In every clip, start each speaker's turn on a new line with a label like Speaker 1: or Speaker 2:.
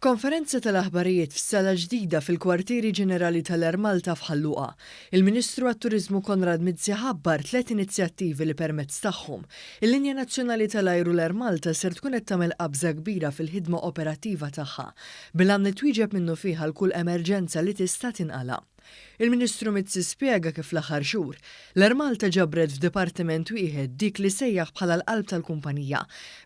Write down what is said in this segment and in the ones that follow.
Speaker 1: F'konferenza tal-aħbarijiet f'sala ġdida fil-Kwartieri Ġenerali tal-Ermalta f'Ħalluqa, il-Ministru għat-Turiżmu Konrad Mizzi ħabbar 3 inizjattivi li permezz tagħhom il-Linja Nazzjonali tal-Ajru l-Ermalta ser tkun qed tagħmel qabża kbira fil-ħidma operattiva tagħha bil-għam li twieġeb minnu fiha l-kull emerġenza li tista' tinqala'. Il-Ministru Mizzi spjega kif l-aħħar xhur l-Ermalta ġabret f'dipartiment wieħed dik li sejjaħ bħala l-qalb tal-kumpanija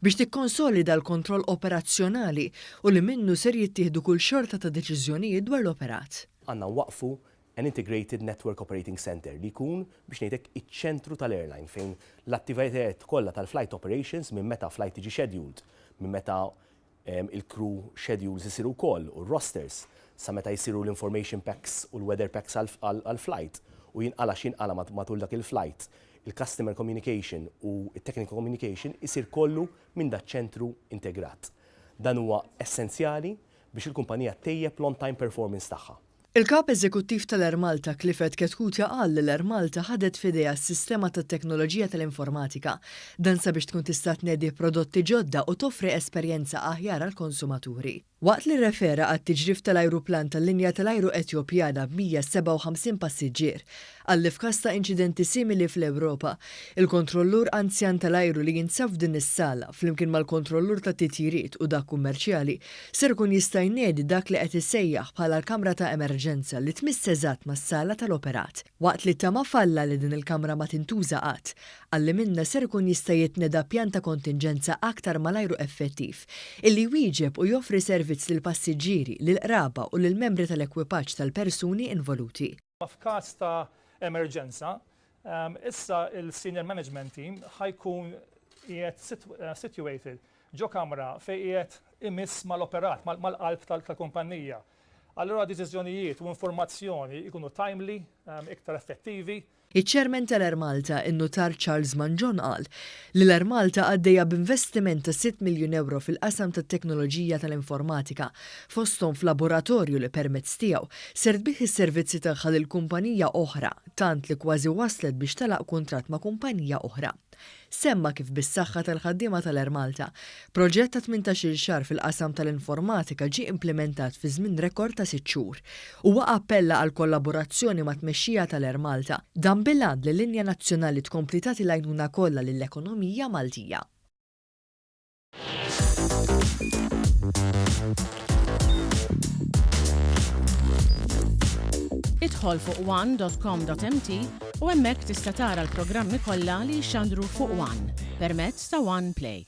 Speaker 1: biex tikkonsolida l-kontroll operazzjonali u li minnu ser jittieħdu kull xorta ta' deċiżjonijiet dwar l-operat.
Speaker 2: Għandna waqfu an Integrated Network Operating Center li jkun biex ngħidlek iċ-ċentru tal-airline fejn l-attivitajiet kollha tal-flight operations minn meta flight tiġi scheduled, minn meta il-crew schedules isiru wkoll u rosters sa meta jsiru l-information packs u l-weather packs għal-flight u jinqala x'inqala matul dak il-flight, il-customer communication u il-technical communication isir kollu minn dak ċentru integrat. Dan huwa essenzjali biex il-kumpanija tejjeb l-on-time performance tagħha.
Speaker 1: Il-kap eżekuttiv tal-Ermalta Clifford Ketkutja qal li l-Ermalta ħadet f'idejha s-sistema tat-teknoloġija tal-informatika dan sabiex tkun tista' tnedi prodotti ġodda u toffri esperjenza aħjar għall-konsumaturi. Waqt li refera għat-tiġrif tal-ajruplan tal-linja tal-ajru Etjopjana b'157 passiġġier għalli f'każ ta' inċidenti simili fl-Ewropa, il-kontrollur anzjan tal-ajru li jinsab f'din is-sala flimkien mal-kontrollur ta' titjiriet u dak kummerċjali ser ikun jista' jniedi dak li qed isejjaħ bħala l-kamra ta' emerġenza li tmiss eżatt mas-sala tal-operat. Waqt li tama falla li din il-kamra ma tintuża qatt, għalli minna ser ikun jista' jitneda pjan ta' kontinġenza aktar mal-ajru effettiv illi wieġeb u joffri servizz lil passiġġieri, lil qraba u lil membri tal-ekwipaġġ tal-persuni involuti.
Speaker 3: F'każ ta' emerġenza, issa il-senior management team ħajkun qiegħed situated ġo kamra fejn qiegħed imiss mal-operat, mal-qalb tal-kumpanija. Allura deċiżjonijiet u informazzjoni jkunu timely, iktar effettivi.
Speaker 1: Iċ-ċermen tal-Ermalta, in-notar Charles Manjon qal li l-Ermalta għaddejja b'investiment ta' 6 miljun euro fil-qasam tat-teknoloġija tal-informatika fosthom f'laboratorju li permezz tiegħu ser tbieħ is-servizzi tagħha lil kumpanija oħra, tant li kważi waslet biex talaq kuntratt ma' kumpanija oħra. Semma kif bis-saħħa tal-ħaddiema tal-Ermalta, proġett ta' 18-il xahar fil-qasam tal-informatika ġie implementat fi żmien rekord ta' 6 xhur. Huwa appella għal kollaborazzjoni ma' tmexxija tal-Ermalta dan bil-għad li l-linja nazzjonali tkompli tagħti l-għajnuna kollha lill-ekonomija Maltija.
Speaker 4: Idħol fuq one.com.mt u hemmhekk tista' tara l-programmi kollha li jxandru fuq One permezz ta' One Play.